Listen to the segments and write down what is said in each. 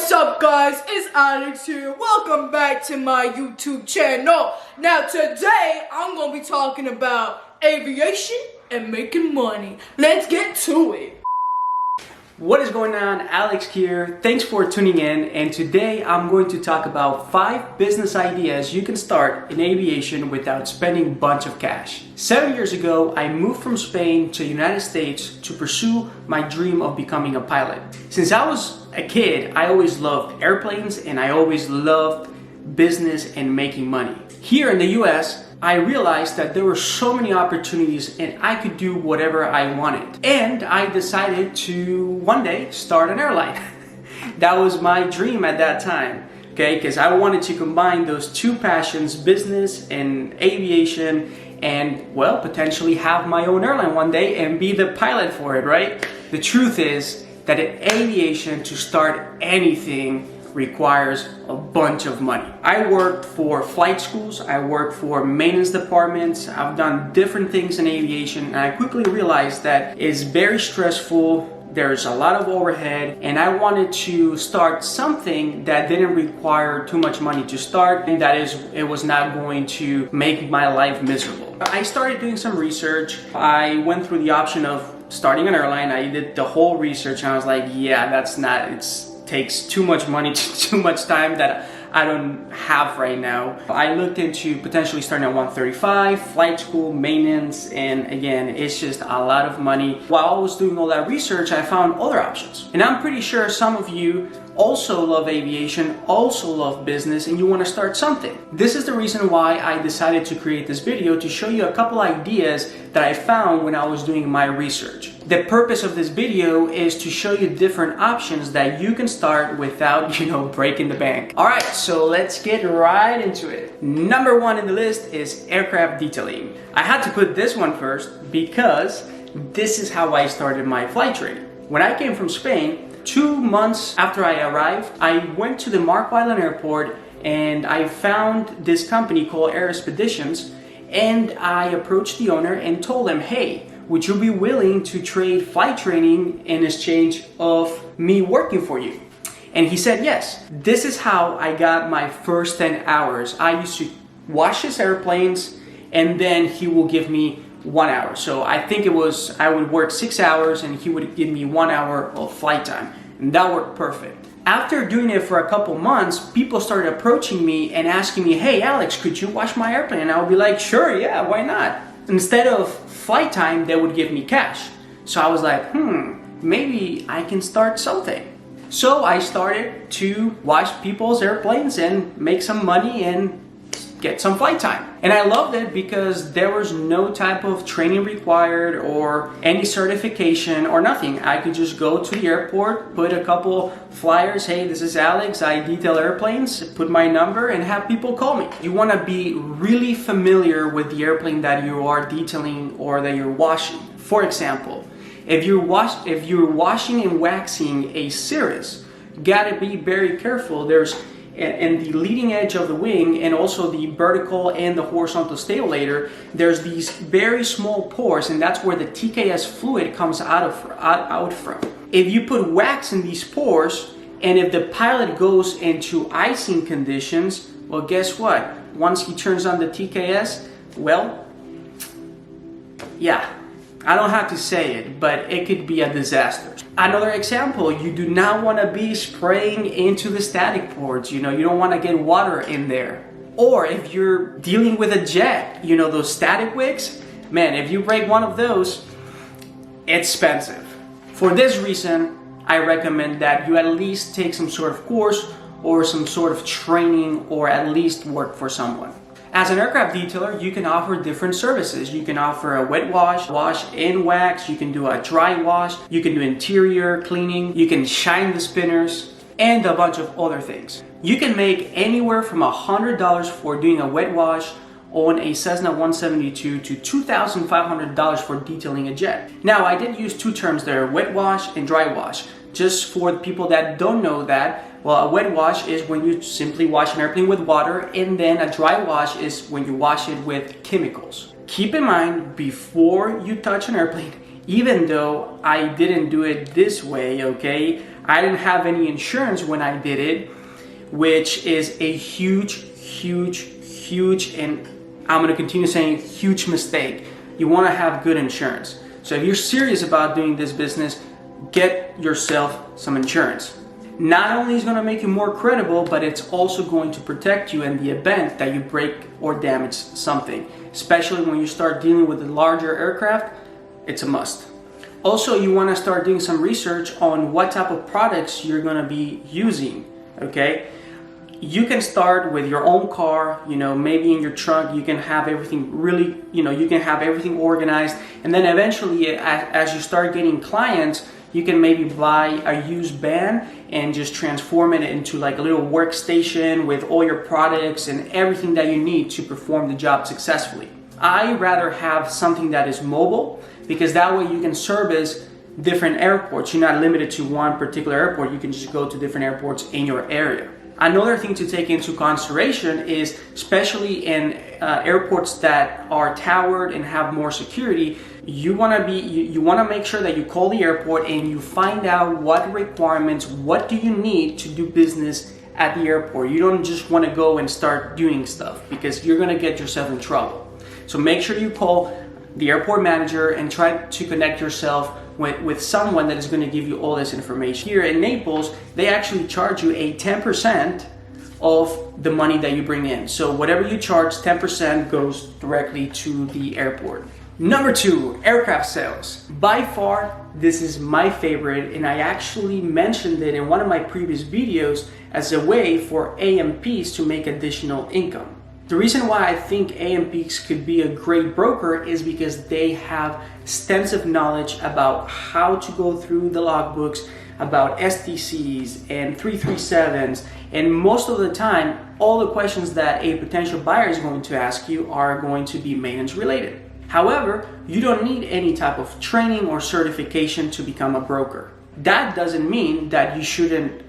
What's up guys, it's Alex here. Welcome back to my YouTube channel. Now today I'm going to be talking about aviation and making money. Let's get to it. What is going on? Alex here. Thanks for tuning in, and today I'm going to talk about 5 business ideas you can start in aviation without spending a bunch of cash. 7 years ago, I moved from Spain to the United States to pursue my dream of becoming a pilot. Since I was a kid, I always loved airplanes and I always loved business and making money. Here in the US, I realized that there were so many opportunities and I could do whatever I wanted. And I decided to one day start an airline. That was my dream at that time, okay? Because I wanted to combine those two passions, business and aviation, and well, potentially have my own airline one day and be the pilot for it, right? The truth is that in aviation, to start anything requires a bunch of money. I worked for flight schools, I worked for maintenance departments, I've done different things in aviation, and I quickly realized that it's very stressful, there's a lot of overhead, and I wanted to start something that didn't require too much money to start, and that is, it was not going to make my life miserable. I started doing some research. I went through the option of starting an airline. I did the whole research and I was like, yeah, that's not, takes too much money, too much time that I don't have right now. I looked into potentially starting at 135, flight school, maintenance, and again, it's just a lot of money. While I was doing all that research, I found other options. And I'm pretty sure some of you also love aviation, also love business, and you want to start something. This is the reason why I decided to create this video, to show you a couple ideas that I found when I was doing my research. The purpose of this video is to show you different options that you can start without, breaking the bank. All right, so let's get right into it. Number 1 in the list is aircraft detailing. I had to put this one first because this is how I started my flight training. When I came from Spain, 2 months after I arrived, I went to the Marco Island airport and I found this company called Air Expeditions, and I approached the owner and told him, hey, would you be willing to trade flight training in exchange of me working for you? And he said yes. This is how I got my first 10 hours. I used to wash his airplanes and then he will give me 1 hour. So I think I would work 6 hours and he would give me 1 hour of flight time. And that worked perfect. After doing it for a couple months, people started approaching me and asking me, hey Alex, could you wash my airplane? And I would be like, sure, yeah, why not? Instead of flight time, they would give me cash. So I was like, maybe I can start something. So I started to wash people's airplanes and make some money and get some flight time. And I loved it because there was no type of training required or any certification or nothing. I could just go to the airport, put a couple flyers, hey, this is Alex, I detail airplanes, put my number and have people call me. You want to be really familiar with the airplane that you are detailing or that you're washing. For example, if you're washing and waxing a Cirrus, gotta be very careful. There's and the leading edge of the wing and also the vertical and the horizontal stabilator, there's these very small pores, and that's where the TKS fluid comes out from. If you put wax in these pores and if the pilot goes into icing conditions, well, guess what? Once he turns on the TKS, well, yeah, I don't have to say it, but it could be a disaster. Another example, you do not want to be spraying into the static ports. You don't want to get water in there. Or if you're dealing with a jet, those static wicks, man, if you break one of those, it's expensive. For this reason, I recommend that you at least take some sort of course or some sort of training, or at least work for someone. As an aircraft detailer, you can offer different services. You can offer a wet wash, wash and wax, you can do a dry wash, you can do interior cleaning, you can shine the spinners, and a bunch of other things. You can make anywhere from $100 for doing a wet wash on a Cessna 172 to $2,500 for detailing a jet. Now, I did use 2 terms there, wet wash and dry wash. Just for the people that don't know that, well, a wet wash is when you simply wash an airplane with water, and then a dry wash is when you wash it with chemicals. Keep in mind, before you touch an airplane, even though I didn't do it this way, okay, I didn't have any insurance when I did it, which is a huge, and I'm going to continue saying huge mistake. You want to have good insurance. So if you're serious about doing this business, get yourself some insurance. Not only is it going to make you more credible, but it's also going to protect you in the event that you break or damage something. Especially when you start dealing with the larger aircraft, it's a must. Also, you want to start doing some research on what type of products you're going to be using, okay? You can start with your own car, maybe in your trunk, you can have everything really, you can have everything organized. And then eventually, as you start getting clients, you can maybe buy a used van and just transform it into like a little workstation with all your products and everything that you need to perform the job successfully. I rather have something that is mobile, because that way you can service different airports. You're not limited to one particular airport. You can just go to different airports in your area. Another thing to take into consideration is, especially in airports that are towered and have more security, you want to make sure that you call the airport and you find out what requirements, what do you need to do business at the airport. You don't just want to go and start doing stuff, because you're going to get yourself in trouble. So make sure you call the airport manager and try to connect yourself with someone that is going to give you all this information. Here in Naples, they actually charge you a 10% of the money that you bring in. So whatever you charge, 10% goes directly to the airport. Number 2, aircraft sales. By far, this is my favorite, and I actually mentioned it in one of my previous videos as a way for AMPs to make additional income. The reason why I think AMPs could be a great broker is because they have extensive knowledge about how to go through the logbooks, about STCs and 337s, and most of the time, all the questions that a potential buyer is going to ask you are going to be maintenance related. However, you don't need any type of training or certification to become a broker. That doesn't mean that you shouldn't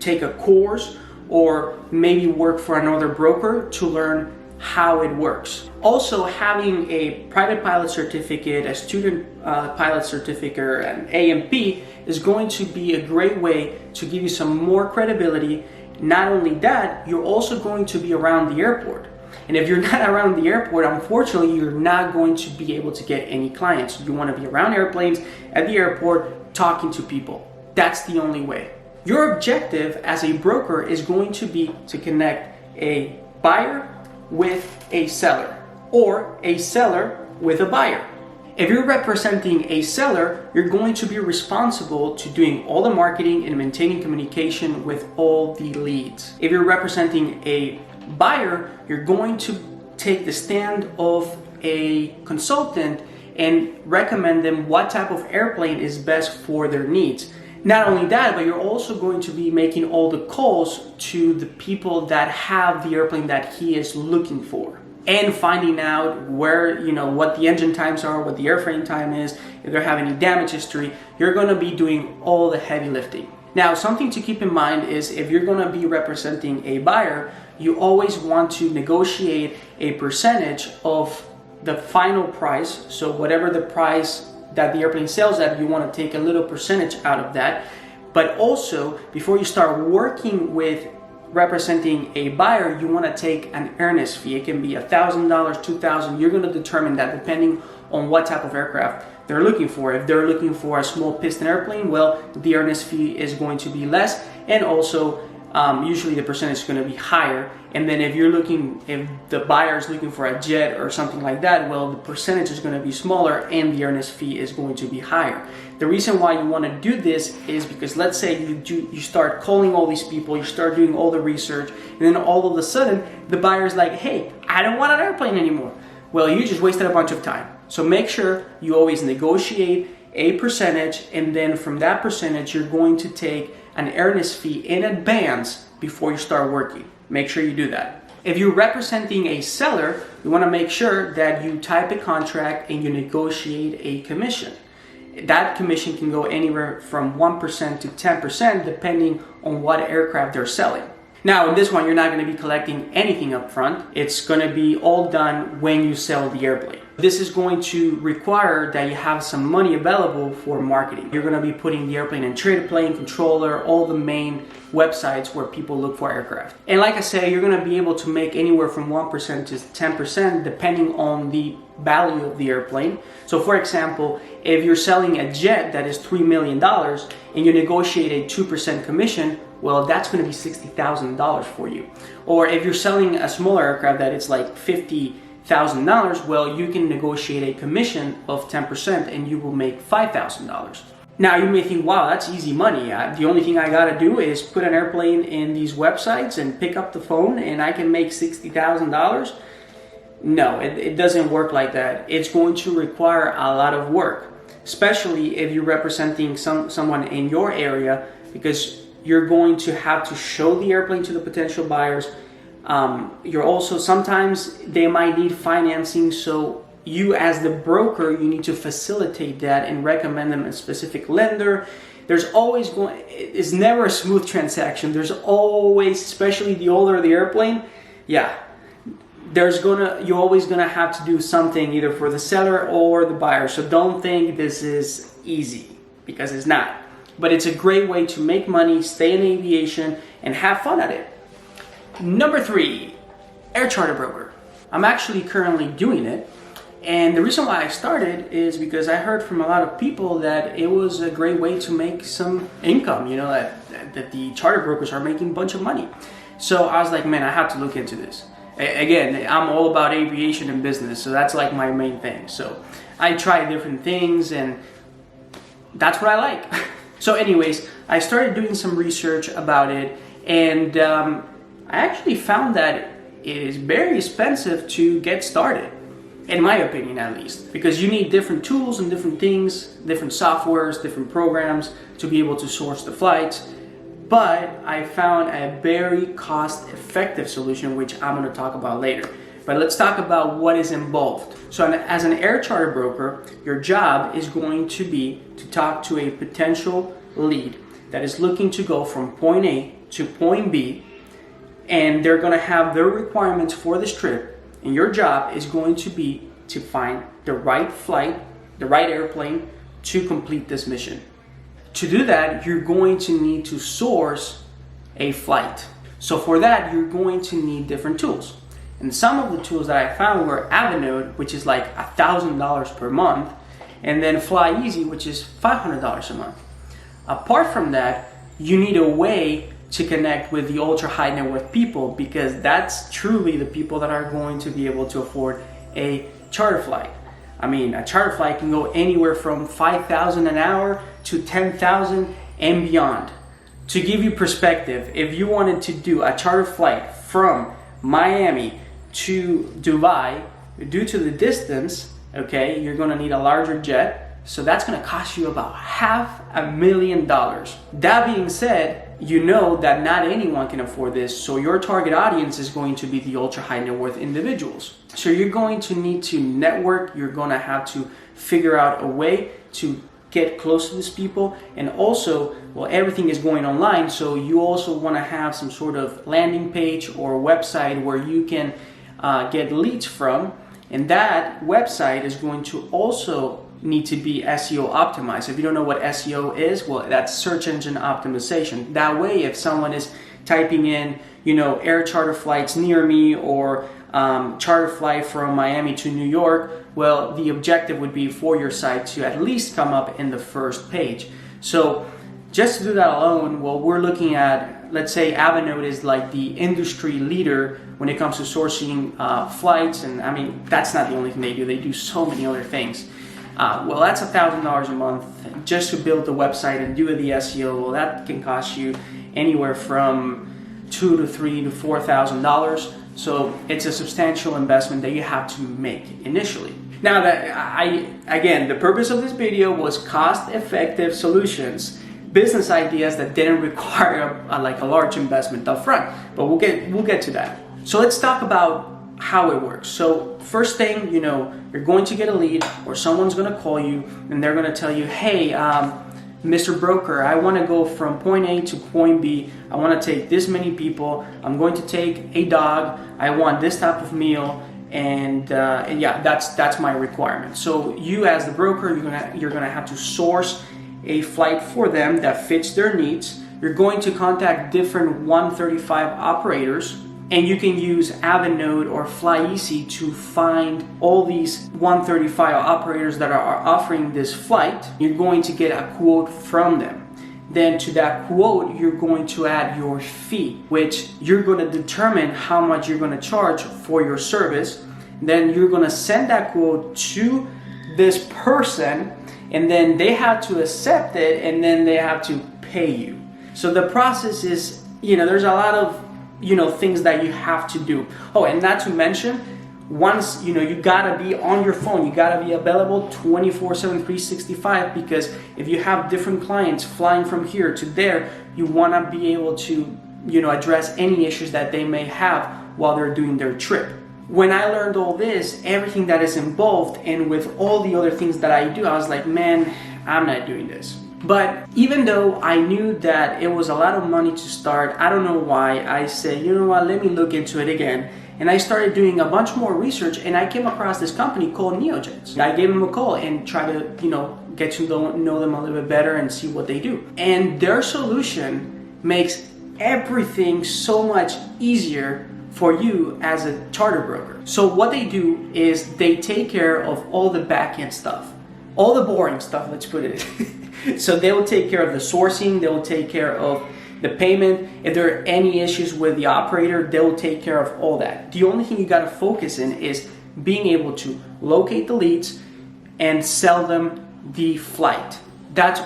take a course or maybe work for another broker to learn how it works. Also, having a private pilot certificate, a student pilot certificate, an AMP is going to be a great way to give you some more credibility. Not only that, you're also going to be around the airport. And if you're not around the airport, unfortunately, you're not going to be able to get any clients. You want to be around airplanes, at the airport, talking to people. That's the only way. Your objective as a broker is going to be to connect a buyer with a seller, or a seller with a buyer. If you're representing a seller, you're going to be responsible to doing all the marketing and maintaining communication with all the leads. If you're representing a buyer, you're going to take the stand of a consultant and recommend them what type of airplane is best for their needs. Not only that, but you're also going to be making all the calls to the people that have the airplane that he is looking for, and finding out where, what the engine times are, what the airframe time is, if they have any damage history. You're going to be doing all the heavy lifting. Now, something to keep in mind is if you're going to be representing a buyer, you always want to negotiate a percentage of the final price. So whatever the price that the airplane sells at, you want to take a little percentage out of that. But also, before you start working with representing a buyer, you want to take an earnest fee. It can be $1,000, $2,000. You're going to determine that depending on what type of aircraft they're looking for. If they're looking for a small piston airplane, well, the earnest fee is going to be less, and also usually the percentage is going to be higher. And then if the buyer is looking for a jet or something like that, well, the percentage is going to be smaller and the earnest fee is going to be higher. The reason why you want to do this is because, let's say you start calling all these people, you start doing all the research, and then all of a sudden the buyer is like, hey, I don't want an airplane anymore. Well, you just wasted a bunch of time. So make sure you always negotiate a percentage, and then from that percentage, you're going to take an earnest fee in advance before you start working. Make sure you do that. If you're representing a seller, you want to make sure that you type a contract and you negotiate a commission. That commission can go anywhere from 1% to 10% depending on what aircraft they're selling. Now, in this one, you're not going to be collecting anything up front. It's going to be all done when you sell the airplane. This is going to require that you have some money available for marketing. You're going to be putting the airplane in trade plane, controller, all the main websites where people look for aircraft. And like I said, you're going to be able to make anywhere from 1% to 10% depending on the value of the airplane. So for example, if you're selling a jet that is $3 million and you negotiate a 2% commission, well, that's going to be $60,000 for you. Or if you're selling a smaller aircraft that it's like $50,000, well, you can negotiate a commission of 10% and you will make $5,000. Now you may think, wow, that's easy money. The only thing I gotta do is put an airplane in these websites and pick up the phone and I can make $60,000. No, it doesn't work like that. It's going to require a lot of work, especially if you're representing someone in your area, because you're going to have to show the airplane to the potential buyers. You're also, sometimes they might need financing, so you as the broker, you need to facilitate that and recommend them a specific lender. There's always it's never a smooth transaction. There's always, especially the older the airplane, yeah, you're always gonna have to do something either for the seller or the buyer. So don't think this is easy, because it's not. But it's a great way to make money, stay in aviation, and have fun at it. Number 3, air charter broker. I'm actually currently doing it. And the reason why I started is because I heard from a lot of people that it was a great way to make some income, you know, that the charter brokers are making a bunch of money. So I was like, man, I have to look into this. Again, I'm all about aviation and business, so that's like my main thing. So I tried different things and that's what I like. So anyways, I started doing some research about it, and I actually found that it is very expensive to get started, in my opinion at least, because you need different tools and different things, different softwares, different programs to be able to source the flights. But I found a very cost-effective solution, which I'm going to talk about later. But let's talk about what is involved. So as an air charter broker, your job is going to be to talk to a potential lead that is looking to go from point A to point B, and they're going to have their requirements for this trip, and your job is going to be to find the right flight, the right airplane to complete this mission. To do that, you're going to need to source a flight. So for that, you're going to need different tools. And some of the tools that I found were Avinode, which is like $1,000 per month, and then Fly Easy, which is $500 a month. Apart from that, you need a way to connect with the ultra high net worth people, because that's truly the people that are going to be able to afford a charter flight. I mean, a charter flight can go anywhere from $5,000 an hour to $10,000 and beyond. To give you perspective, if you wanted to do a charter flight from Miami to Dubai, due to the distance, okay, you're gonna need a larger jet. So that's gonna cost you about $500,000. That being said, you know that not anyone can afford this, so your target audience is going to be the ultra high net worth individuals. So you're going to need to network, you're gonna have to figure out a way to get close to these people, and also, well, everything is going online, so you also wanna have some sort of landing page or website where you can get leads from, and that website is going to also need to be SEO optimized. If you don't know what SEO is, well, that's search engine optimization. That way, if someone is typing in, you know, air charter flights near me, or charter flight from Miami to New York, well, the objective would be for your site to at least come up in the first page. So just to do that alone, well, we're looking at, let's say Avinode is like the industry leader when it comes to sourcing flights, and I mean, that's not the only thing they do. They do so many other things. Well, that's $1,000 a month just to build the website and do the SEO. Well, that can cost you anywhere from $2,000 to $3,000 to $4,000. So it's a substantial investment that you have to make initially. Now, again, the purpose of this video was cost-effective solutions, business ideas that didn't require like a large investment up front. But we'll get to that. So let's talk about how it works. So first thing, you know, you're going to get a lead, or someone's going to call you and they're going to tell you, hey, Mr. Broker, I want to go from point A to point B. I want to take this many people. I'm going to take a dog. I want this type of meal. And yeah, that's my requirement. So you as the broker, you're gonna have to source a flight for them that fits their needs. You're going to contact different 135 operators, and you can use Avinode or FlyEasy to find all these 135 operators that are offering this flight. You're going to get a quote from them. Then to that quote, you're going to add your fee, which you're going to determine how much you're going to charge for your service. Then you're going to send that quote to this person, and then they have to accept it, and then they have to pay you. So the process is, there's a lot of, things that you have to do. Oh, and not to mention, once, you gotta be on your phone, you gotta be available 24/7, 365, because if you have different clients flying from here to there, you wanna be able to, address any issues that they may have while they're doing their trip. When I learned all this, everything that is involved, and with all the other things that I do, I was like, man, I'm not doing this. But even though I knew that it was a lot of money to start, I don't know why, I said, you know what, let me look into it again. And I started doing a bunch more research, and I came across this company called Neojets. I gave them a call and tried to, get to know them a little bit better and see what they do. And their solution makes everything so much easier for you as a charter broker. So what they do is they take care of all the back-end stuff, all the boring stuff, let's put it. So they will take care of the sourcing, they will take care of the payment. If there are any issues with the operator, they will take care of all that. The only thing you got to focus in is being able to locate the leads and sell them the flight. That's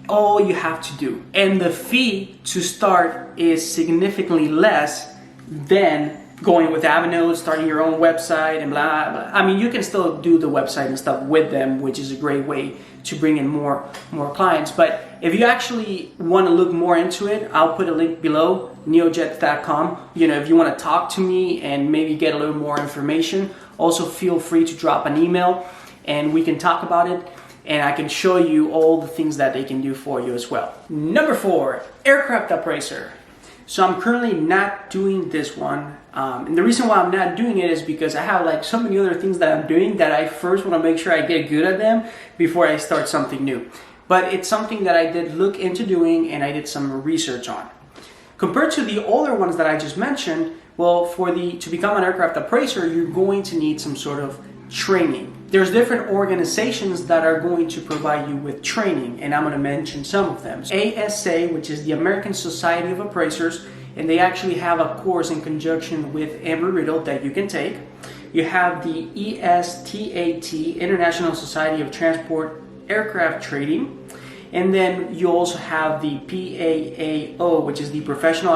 all you have to do. And the fee to start is significantly less than going with Avinode, starting your own website and blah, blah. I mean, you can still do the website and stuff with them, which is a great way to bring in more clients. But if you actually want to look more into it, I'll put a link below, neojets.com. If you want to talk to me and maybe get a little more information, also feel free to drop an email and we can talk about it. And I can show you all the things that they can do for you as well. Number 4, Aircraft Appraiser. So I'm currently not doing this one. And the reason why I'm not doing it is because I have so many other things that I'm doing that I first want to make sure I get good at them before I start something new. But it's something that I did look into doing and I did some research on. Compared to the older ones that I just mentioned, well, to become an aircraft appraiser, you're going to need some sort of training. There's different organizations that are going to provide you with training, and I'm going to mention some of them. ASA, which is the American Society of Appraisers, and they actually have a course in conjunction with Embry-Riddle that you can take. You have the ESTAT, International Society of Transport Aircraft Trading, and then you also have the PAAO, which is the Professional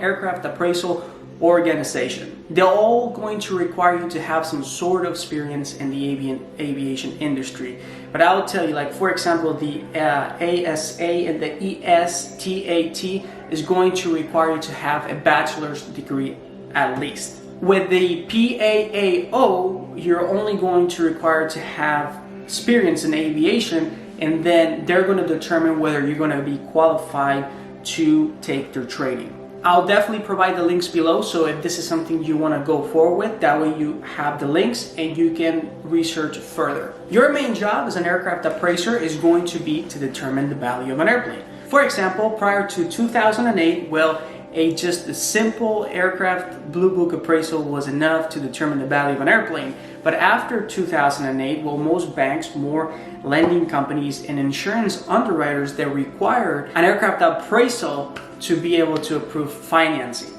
Aircraft Appraisal Organization. They're all going to require you to have some sort of experience in the aviation industry. But I will tell you, for example, the ASA and the ESTAT is going to require you to have a bachelor's degree at least. With the PAAO, you're only going to require to have experience in aviation, and then they're going to determine whether you're going to be qualified to take their training. I'll definitely provide the links below, so if this is something you want to go forward with, that way you have the links and you can research further. Your main job as an aircraft appraiser is going to be to determine the value of an airplane. For example, prior to 2008, just a simple aircraft blue book appraisal was enough to determine the value of an airplane. But after 2008, most banks, more lending companies, and insurance underwriters, they required an aircraft appraisal to be able to approve financing.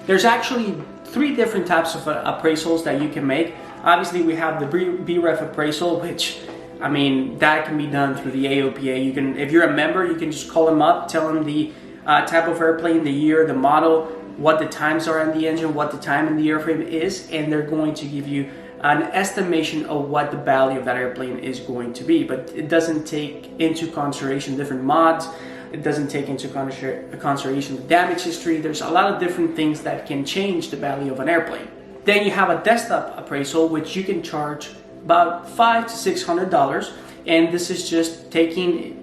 There's actually 3 different types of appraisals that you can make. Obviously, we have the BREF appraisal, which, that can be done through the AOPA. You can, if you're a member, you can just call them up, tell them the type of airplane, the year, the model, what the times are on the engine, what the time in the airframe is, and they're going to give you an estimation of what the value of that airplane is going to be. But it doesn't take into consideration different mods. It doesn't take into consideration the damage history. There's a lot of different things that can change the value of an airplane. Then you have a desktop appraisal, which you can charge about $500 to $600. And this is just taking,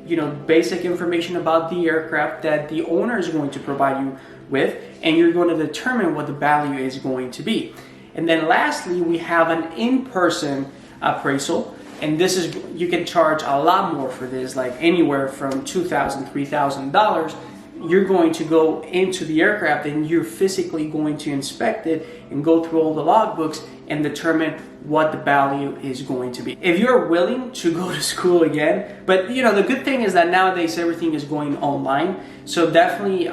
basic information about the aircraft that the owner is going to provide you with, and you're going to determine what the value is going to be. And then lastly, we have an in-person appraisal. And this is, you can charge a lot more for this, like anywhere from $2,000, $3,000. You're going to go into the aircraft and you're physically going to inspect it and go through all the logbooks and determine what the value is going to be. If you're willing to go to school again, but you know, the good thing is that nowadays everything is going online. So definitely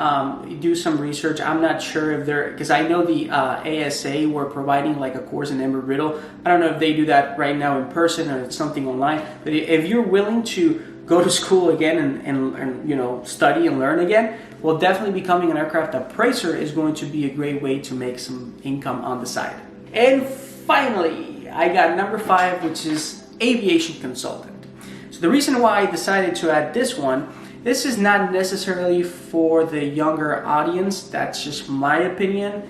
do some research. I'm not sure if they're, because I know the ASA were providing like a course in Embry-Riddle. I don't know if they do that right now in person or it's something online, but if you're willing to go to school again and you know, study and learn again, well, definitely becoming an aircraft appraiser is going to be a great way to make some income on the side. And finally, I got number 5, which is aviation consultant. So the reason why I decided to add this one, this is not necessarily for the younger audience. That's just my opinion.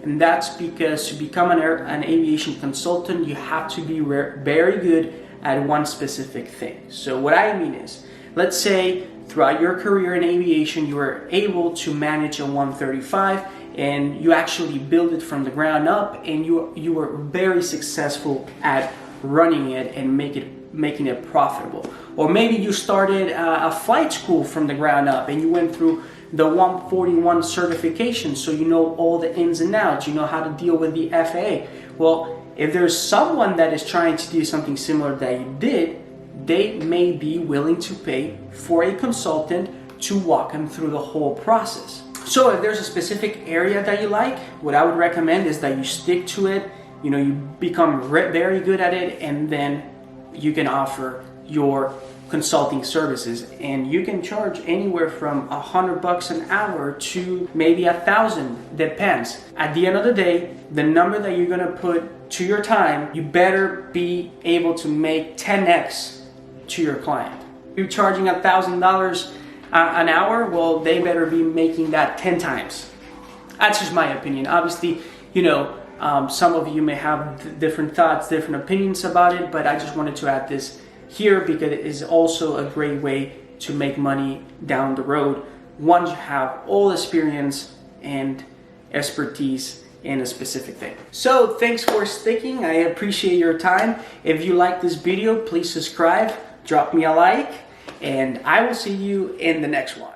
And that's because to become an aviation consultant, you have to be very good at one specific thing. So what I mean is, let's say throughout your career in aviation, you were able to manage a 135 and you actually build it from the ground up, and you were very successful at running it and making it profitable. Or maybe you started a flight school from the ground up and you went through the 141 certification, so you know all the ins and outs, you know how to deal with the FAA. Well, if there's someone that is trying to do something similar that you did, they may be willing to pay for a consultant to walk them through the whole process. So if there's a specific area that you like, what I would recommend is that you stick to it, you know, you become very good at it, and then you can offer your consulting services, and you can charge anywhere from $100 an hour to maybe $1,000, depends. At the end of the day, the number that you're gonna put to your time, you better be able to make 10x to your client. If you're charging $1,000 an hour, well, they better be making that 10 times. That's just my opinion. Obviously, you know, some of you may have different thoughts, different opinions about it, but I just wanted to add this here because it is also a great way to make money down the road once you have all experience and expertise in a specific thing. So thanks for sticking. I appreciate your time. If you like this video, please subscribe, drop me a like, and I will see you in the next one.